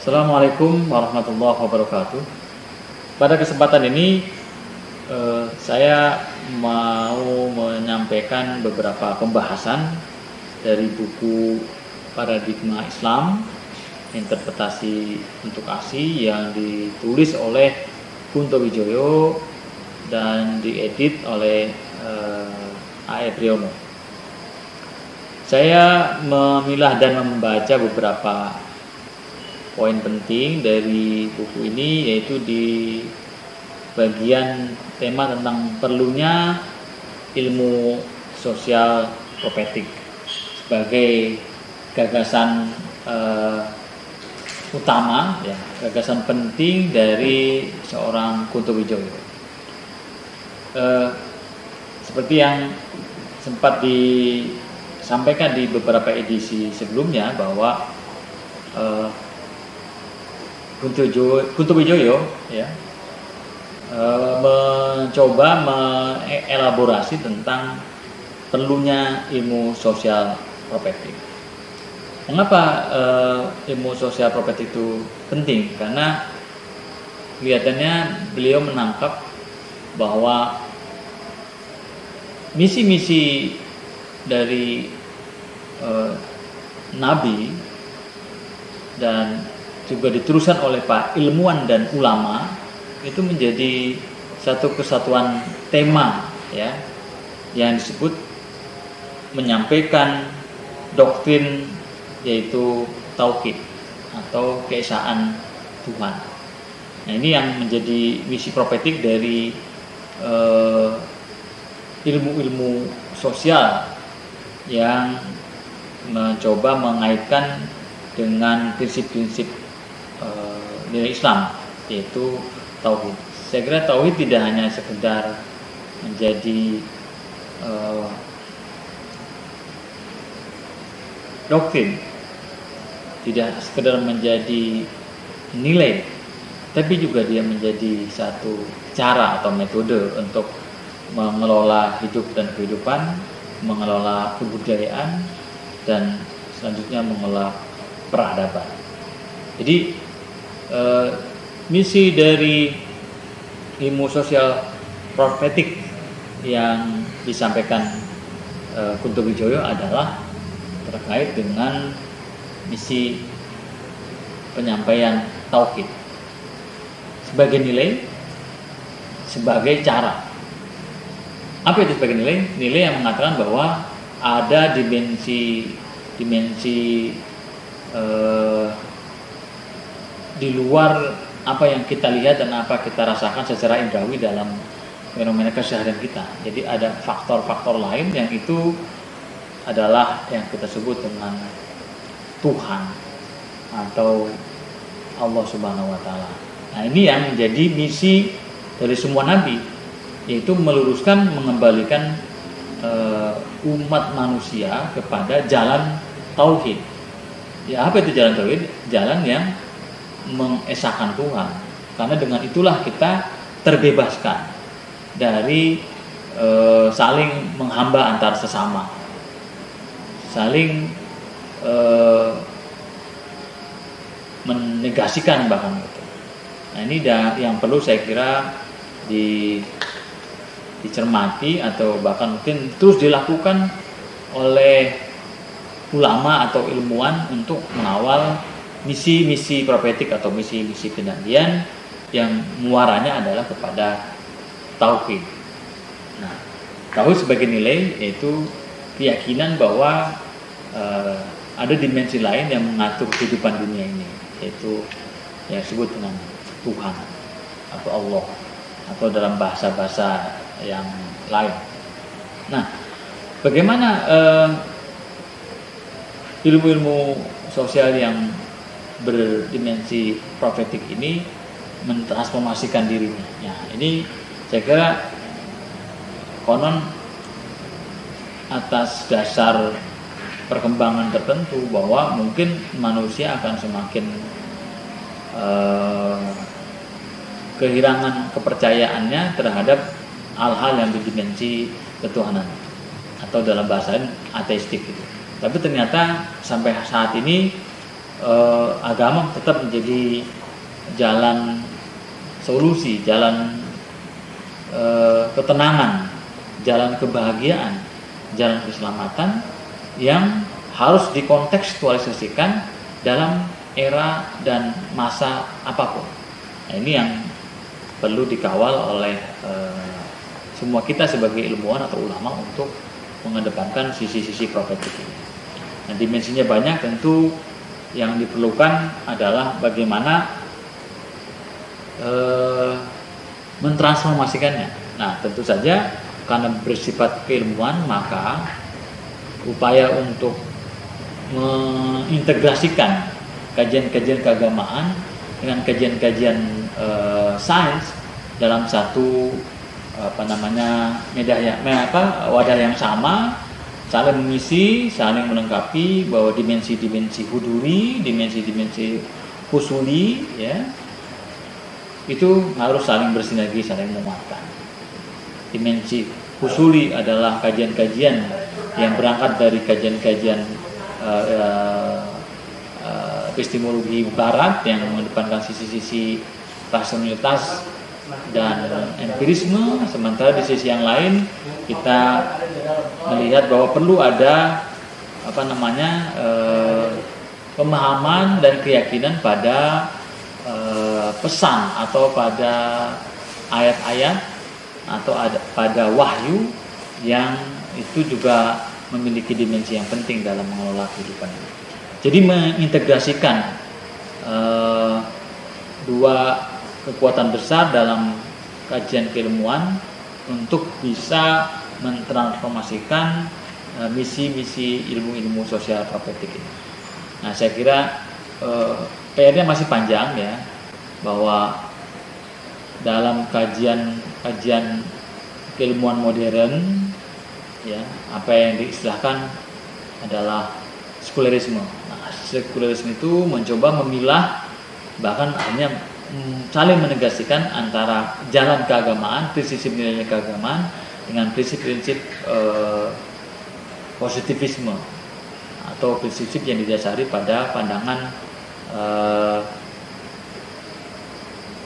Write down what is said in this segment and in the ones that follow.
Assalamualaikum warahmatullahi wabarakatuh. Pada kesempatan ini saya mau menyampaikan beberapa pembahasan dari buku Paradigma Islam, Interpretasi untuk Asi yang ditulis oleh Kunto Wijoyo dan diedit oleh A.E. Priyono. Saya memilah dan membaca beberapa poin penting dari buku ini, yaitu di bagian tema tentang perlunya ilmu sosial profetik sebagai gagasan utama, ya, gagasan penting dari seorang Kunto Wijoyo. Seperti yang sempat disampaikan di beberapa edisi sebelumnya bahwa Kunto Wijoyo ya mencoba mengelaborasi tentang perlunya ilmu sosial profetik. Mengapa ilmu sosial profetik itu penting? Karena kelihatannya beliau menangkap bahwa misi-misi dari Nabi dan juga diteruskan oleh para ilmuwan dan ulama itu menjadi satu kesatuan tema, ya, yang disebut menyampaikan doktrin, yaitu tauhid atau keesaan Tuhan. Nah, ini yang menjadi misi profetik dari ilmu-ilmu sosial yang mencoba mengaitkan dengan prinsip-prinsip nilai Islam, yaitu tauhid. Saya kira tauhid tidak hanya sekedar menjadi doktrin, tidak sekedar menjadi nilai, tapi juga dia menjadi satu cara atau metode untuk mengelola hidup dan kehidupan, mengelola kebudayaan, dan selanjutnya mengelola peradaban. Jadi misi dari ilmu sosial profetik yang disampaikan Kunto Wijoyo adalah terkait dengan misi penyampaian tauhid sebagai nilai, sebagai cara. Apa itu sebagai nilai? Nilai yang mengatakan bahwa ada dimensi di luar apa yang kita lihat dan apa kita rasakan secara indrawi dalam fenomena keseharian kita. Jadi ada faktor-faktor lain yang itu adalah yang kita sebut dengan Tuhan atau Allah Subhanahu wa Ta'ala. Nah, ini yang menjadi misi dari semua nabi, yaitu meluruskan, mengembalikan umat manusia kepada jalan tauhid. Ya, apa itu jalan tauhid? Jalan yang mengesahkan Tuhan. Karena dengan itulah kita terbebaskan dari saling menghamba antar sesama, saling menegasikan bahkan gitu. Nah, ini yang perlu saya kira dicermati atau bahkan mungkin terus dilakukan oleh ulama atau ilmuwan untuk mengawal misi-misi profetik atau misi-misi kenabian yang muaranya adalah kepada tauhid. Nah, tauhid sebagai nilai yaitu keyakinan bahwa ada dimensi lain yang mengatur kehidupan dunia ini, yaitu yang disebut dengan Tuhan atau Allah atau dalam bahasa-bahasa yang lain. Nah, bagaimana ilmu-ilmu sosial yang berdimensi profetik ini mentransformasikan dirinya? Ya, ini saya kira konon atas dasar perkembangan tertentu bahwa mungkin manusia akan semakin kehilangan kepercayaannya terhadap hal-hal yang berdimensi ketuhanan atau dalam bahasa ateistik gitu. Tapi ternyata sampai saat ini agama tetap menjadi jalan solusi, jalan ketenangan, jalan kebahagiaan, jalan keselamatan yang harus dikontekstualisasikan dalam era dan masa apapun. Nah, ini yang perlu dikawal oleh semua kita sebagai ilmuwan atau ulama untuk mengedepankan sisi-sisi profetik ini. Nah, dimensinya banyak, tentu yang diperlukan adalah bagaimana mentransformasikannya. Nah, tentu saja karena bersifat keilmuan, maka upaya untuk mengintegrasikan kajian-kajian keagamaan dengan kajian-kajian sains dalam satu wadah yang sama, saling mengisi, saling melengkapi, bahwa dimensi-dimensi huduri, dimensi-dimensi husuli, ya, itu harus saling bersinergi, saling menguatkan. Dimensi husuli adalah kajian-kajian yang berangkat dari kajian-kajian epistemologi barat yang mengedepankan sisi-sisi rasionalitas dan empirisme, sementara di sisi yang lain kita melihat bahwa perlu ada pemahaman dan keyakinan pada pesan atau pada ayat-ayat atau pada wahyu yang itu juga memiliki dimensi yang penting dalam mengelola kehidupan ini. Jadi mengintegrasikan dua kekuatan besar dalam kajian keilmuan untuk bisa mentransformasikan misi-misi ilmu-ilmu sosial profetik ini. Nah, saya kira PR-nya masih panjang, ya, bahwa dalam kajian keilmuan modern, ya, apa yang diistilahkan adalah sekularisme. Nah, sekularisme itu mencoba memilah, bahkan hanya saling menegaskan antara jalan keagamaan, prinsip nilai keagamaan dengan prinsip-prinsip positivisme atau prinsip yang didasari pada pandangan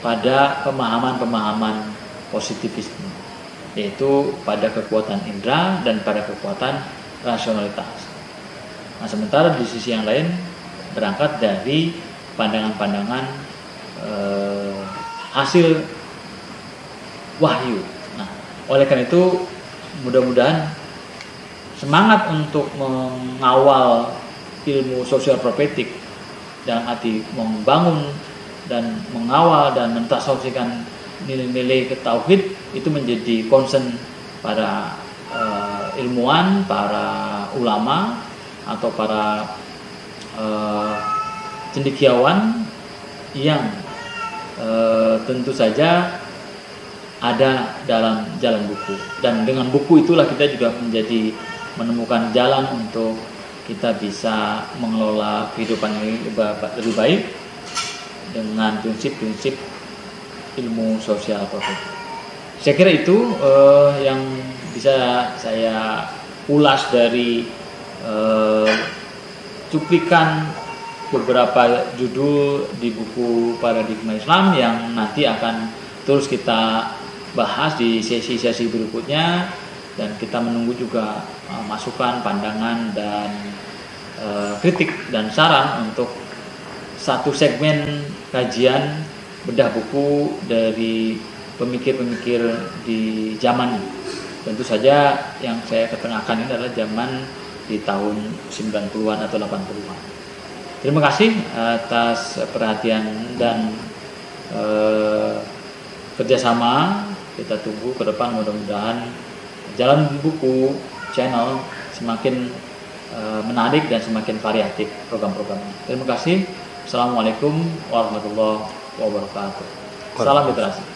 pada pemahaman-pemahaman positivisme, yaitu pada kekuatan indera dan pada kekuatan rasionalitas. Nah, sementara di sisi yang lain berangkat dari pandangan-pandangan hasil wahyu. Nah, oleh karena itu mudah-mudahan semangat untuk mengawal ilmu sosial profetik dalam arti membangun dan mengawal dan mentransformasikan nilai-nilai tauhid itu menjadi concern para ilmuwan, para ulama atau para cendekiawan yang tentu saja ada dalam jalan buku, dan dengan buku itulah kita juga menjadi menemukan jalan untuk kita bisa mengelola kehidupan ini lebih baik dengan prinsip-prinsip ilmu sosial profetik. Saya kira itu yang bisa saya ulas dari cuplikan beberapa judul di buku Paradigma Islam yang nanti akan terus kita bahas di sesi-sesi berikutnya, dan kita menunggu juga masukan, pandangan, dan kritik dan saran untuk satu segmen kajian bedah buku dari pemikir-pemikir di zaman ini. Tentu saja yang saya ketengahkan ini adalah zaman di tahun 90-an atau 80-an. Terima kasih atas perhatian dan kerjasama. Kita tunggu ke depan, mudah-mudahan Jalan Buku channel semakin menarik dan semakin variatif program-programnya. Terima kasih. Assalamualaikum warahmatullahi wabarakatuh. Salam literasi.